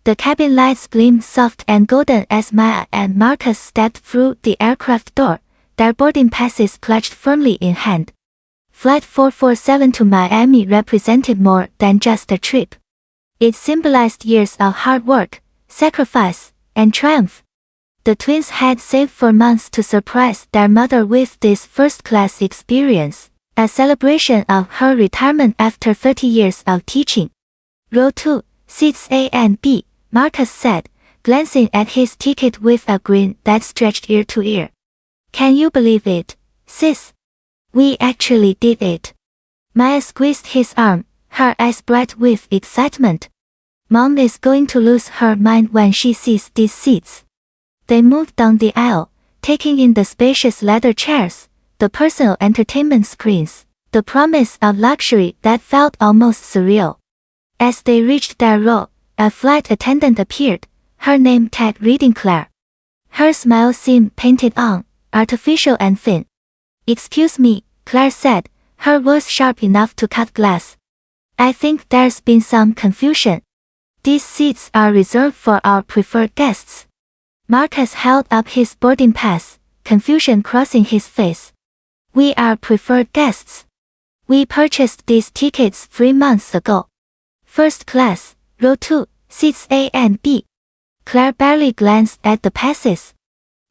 The cabin lights gleamed soft and golden as Maya and Marcus stepped through the aircraft door, their boarding passes clutched firmly in hand. Flight 447 to Miami represented more than just a trip. It symbolized years of hard work, sacrifice, and triumph. The twins had saved for months to surprise their mother with this first-class experience, a celebration of her retirement after 30 years of teaching. Row 2, seats A and B, Marcus said, glancing at his ticket with a grin that stretched ear to ear. Can you believe it, sis? We actually did it. Maya squeezed his arm, her eyes bright with excitement. Mom is going to lose her mind when she sees these seats. They moved down the aisle, taking in the spacious leather chairs, the personal entertainment screens, the promise of luxury that felt almost surreal. As they reached their row, a flight attendant appeared, her name tag reading Claire. Her smile seemed painted on, artificial and thin. Excuse me, Claire said, her voice sharp enough to cut glass. I think there's been some confusion. These seats are reserved for our preferred guests. Marcus held up his boarding pass, confusion crossing his face. We are preferred guests. We purchased these tickets 3 months ago. First class, row 2, seats A and B. Claire barely glanced at the passes.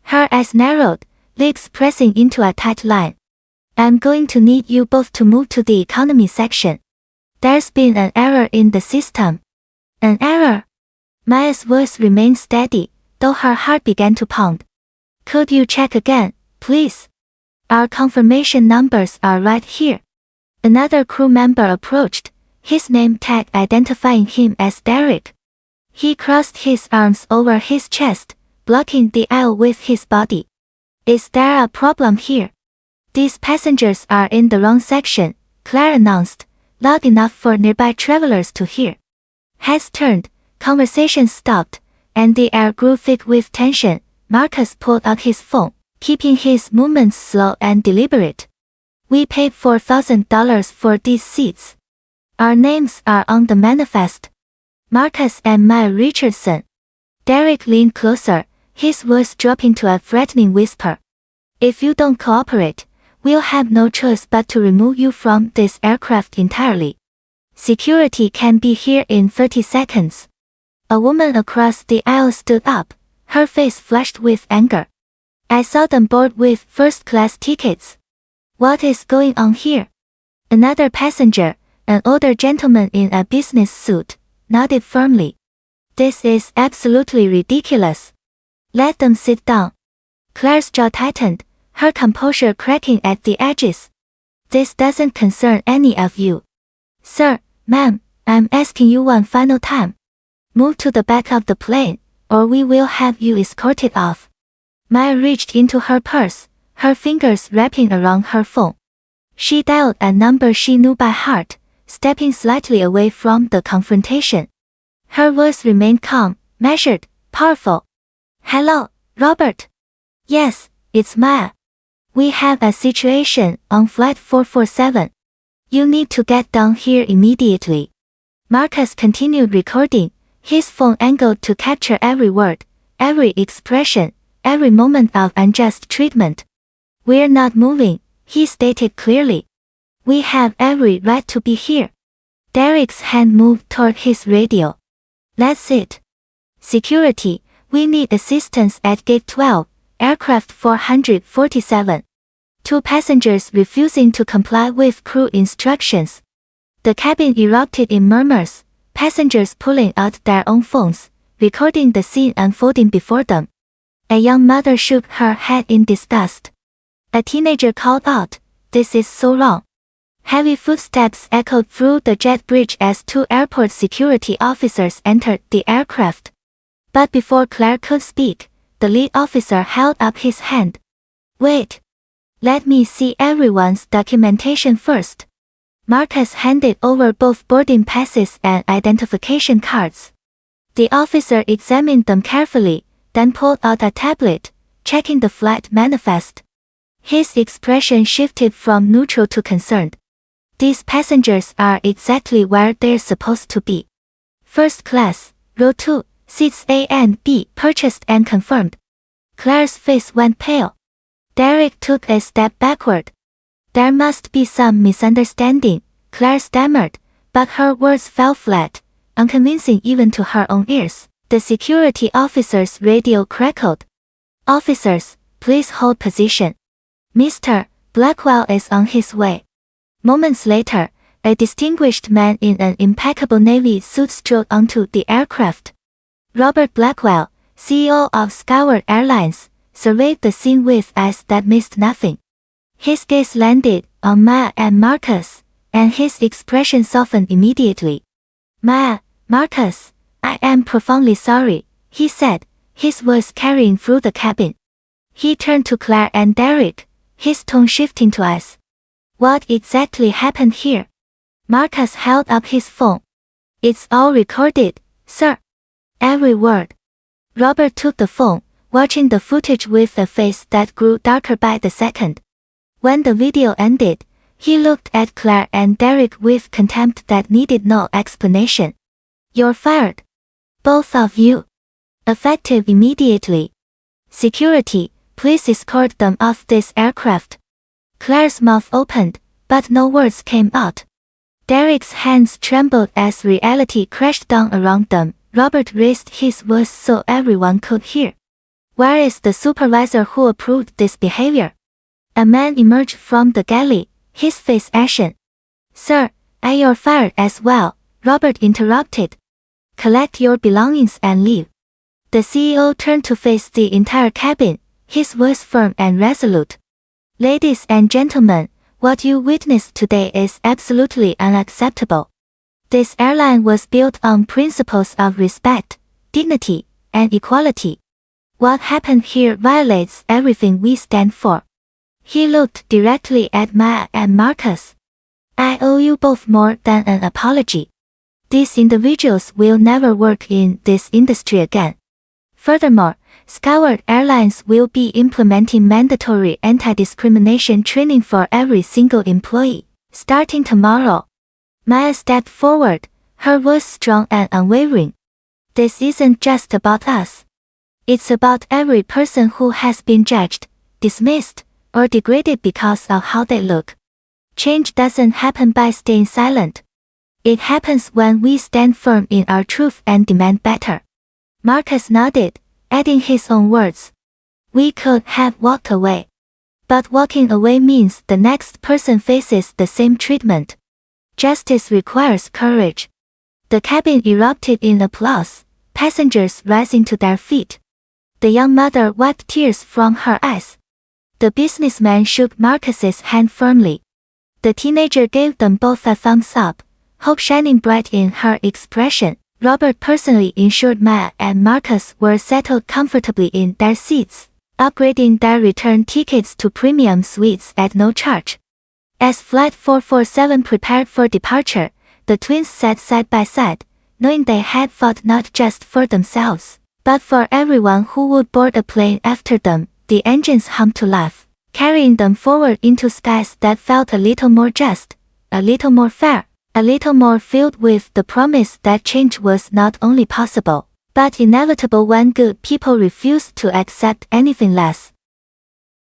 Her eyes narrowed, lips pressing into a tight line. I'm going to need you both to move to the economy section. There's been an error in the system. An error? Maya's voice remained steady, though her heart began to pound. Could you check again, please? Our confirmation numbers are right here. Another crew member approached, his name tag identifying him as Derek. He crossed his arms over his chest, blocking the aisle with his body. Is there a problem here? These passengers are in the wrong section, Claire announced, loud enough for nearby travelers to hear. Heads turned, conversation stopped, and the air grew thick with tension. Marcus pulled out his phone, keeping his movements slow and deliberate. We paid $4,000 for these seats. Our names are on the manifest. Marcus and Maya Richardson. Derek leaned closer, his voice dropping to a threatening whisper. If you don't cooperate, we'll have no choice but to remove you from this aircraft entirely. Security can be here in 30 seconds. A woman across the aisle stood up, her face flushed with anger. I saw them board with first-class tickets. What is going on here? Another passenger, an older gentleman in a business suit, nodded firmly. This is absolutely ridiculous. Let them sit down. Claire's jaw tightened, her composure cracking at the edges. This doesn't concern any of you. Sir, ma'am, I'm asking you one final time. Move to the back of the plane, or we will have you escorted off. Maya reached into her purse, her fingers wrapping around her phone. She dialed a number she knew by heart, stepping slightly away from the confrontation. Her voice remained calm, measured, powerful. Hello, Robert. Yes, it's Maya. We have a situation on flight 447. You need to get down here immediately. Marcus continued recording, his phone angled to capture every word, every expression, every moment of unjust treatment. We're not moving, he stated clearly. We have every right to be here. Derek's hand moved toward his radio. That's it. Security, we need assistance at gate 12, aircraft 447. 2 passengers refusing to comply with crew instructions. The cabin erupted in murmurs, passengers pulling out their own phones, recording the scene unfolding before them. A young mother shook her head in disgust. A teenager called out, "This is so wrong." Heavy footsteps echoed through the jet bridge as 2 airport security officers entered the aircraft. But before Claire could speak, the lead officer held up his hand. Wait. Let me see everyone's documentation first. Marcus handed over both boarding passes and identification cards. The officer examined them carefully, then pulled out a tablet, checking the flight manifest. His expression shifted from neutral to concerned. These passengers are exactly where they're supposed to be. First class, row 2, Seats A and B purchased and confirmed. Claire's face went pale. Derek took a step backward. There must be some misunderstanding, Claire stammered, but her words fell flat, unconvincing even to her own ears. The security officer's radio crackled. Officers, please hold position. Mr. Blackwell is on his way. Moments later, a distinguished man in an impeccable navy suit strode onto the aircraft. Robert Blackwell, CEO of Skyward Airlines, surveyed the scene with eyes that missed nothing. His gaze landed on Maya and Marcus, and his expression softened immediately. Maya, Marcus, I am profoundly sorry, he said, his voice carrying through the cabin. He turned to Claire and Derek, his tone shifting to us. What exactly happened here? Marcus held up his phone. It's all recorded, sir. Every word. Robert took the phone, watching the footage with a face that grew darker by the second. When the video ended, he looked at Claire and Derek with contempt that needed no explanation. You're fired. Both of you. Effective immediately. Security, please escort them off this aircraft. Claire's mouth opened, but no words came out. Derek's hands trembled as reality crashed down around them. Robert raised his voice so everyone could hear. Where is the supervisor who approved this behavior? A man emerged from the galley, his face ashen. Sir, you're fired as well, Robert interrupted. Collect your belongings and leave. The CEO turned to face the entire cabin, his voice firm and resolute. Ladies and gentlemen, what you witnessed today is absolutely unacceptable. This airline was built on principles of respect, dignity, and equality. What happened here violates everything we stand for. He looked directly at Maya and Marcus. I owe you both more than an apology. These individuals will never work in this industry again. Furthermore, Skyward Airlines will be implementing mandatory anti-discrimination training for every single employee, starting tomorrow. Maya stepped forward, her voice strong and unwavering. This isn't just about us. It's about every person who has been judged, dismissed, or degraded because of how they look. Change doesn't happen by staying silent. It happens when we stand firm in our truth and demand better. Marcus nodded, adding his own words. We could have walked away. But walking away means the next person faces the same treatment. Justice requires courage. The cabin erupted in applause, passengers rising to their feet. The young mother wiped tears from her eyes. The businessman shook Marcus's hand firmly. The teenager gave them both a thumbs up, hope shining bright in her expression. Robert personally ensured Maya and Marcus were settled comfortably in their seats, upgrading their return tickets to premium suites at no charge. As Flight 447 prepared for departure, the twins sat side by side, knowing they had fought not just for themselves, but for everyone who would board a plane after them. The engines hummed to life, carrying them forward into skies that felt a little more just, a little more fair, a little more filled with the promise that change was not only possible, but inevitable when good people refused to accept anything less.